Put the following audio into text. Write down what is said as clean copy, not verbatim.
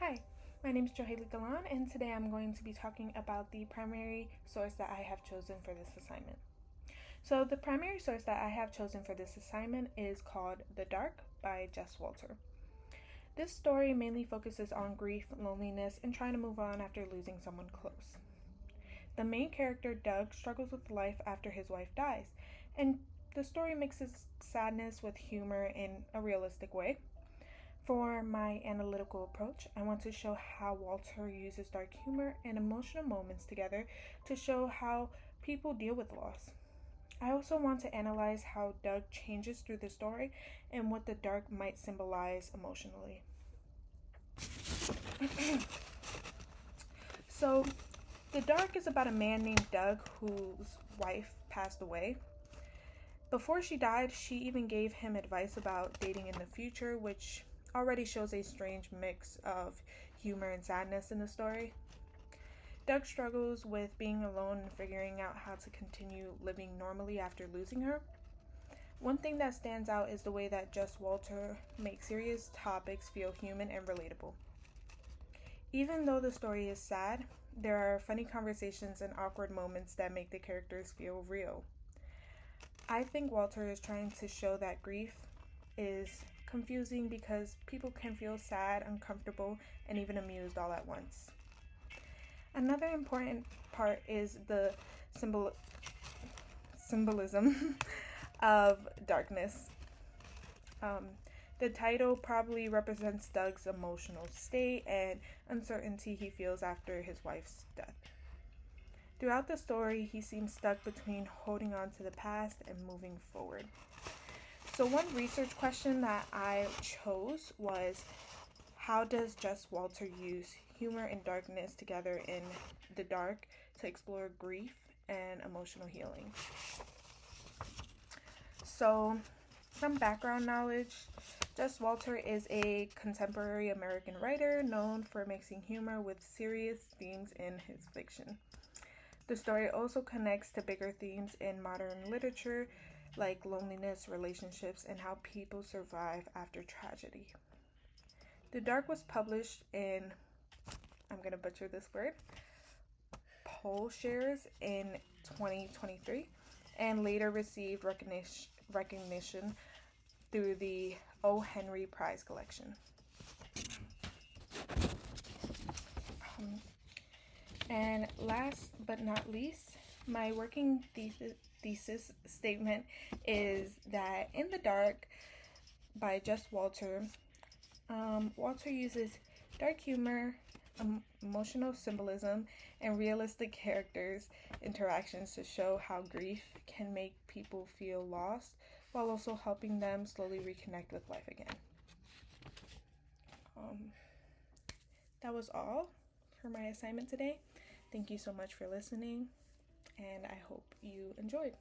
Hi, my name is Johaili Galan, and today I'm going to be talking about the primary source that I have chosen for this assignment. So, the primary source that I have chosen for this assignment is called The Dark by Jess Walter. This story mainly focuses on grief, loneliness, and trying to move on after losing someone close. The main character, Doug, struggles with life after his wife dies, and the story mixes sadness with humor in a realistic way. For my analytical approach, I want to show how Walter uses dark humor and emotional moments together to show how people deal with loss. I also want to analyze how Doug changes through the story and what the dark might symbolize emotionally. So, The Dark is about a man named Doug whose wife passed away. Before she died, she even gave him advice about dating in the future, which already shows a strange mix of humor and sadness in the story. Doug struggles with being alone and figuring out how to continue living normally after losing her. One thing that stands out is the way that Jess Walter makes serious topics feel human and relatable. Even though the story is sad, there are funny conversations and awkward moments that make the characters feel real. I think Walter is trying to show that grief is confusing because people can feel sad, uncomfortable, and even amused all at once. Another important part is the symbolism of darkness. Um, the title probably represents Doug's emotional state and uncertainty he feels after his wife's death. Throughout the story, he seems stuck between holding on to the past and moving forward. So, one research question that I chose was, how does Jess Walter use humor and darkness together in The Dark to explore grief and emotional healing? So, some background knowledge. Jess Walter is a contemporary American writer known for mixing humor with serious themes in his fiction. The story also connects to bigger themes in modern literature like loneliness, relationships, and how people survive after tragedy. The Dark was published in, I'm going to butcher this word, Polshares in 2023 and later received recognition through the O. Henry Prize Collection. And last but not least, my working thesis statement is that In the Dark by Jess Walter, Walter uses dark humor, emotional symbolism, and realistic characters' interactions to show how grief can make people feel lost while also helping them slowly reconnect with life again. That was all for my assignment today. Thank you so much for listening, and I hope you enjoyed.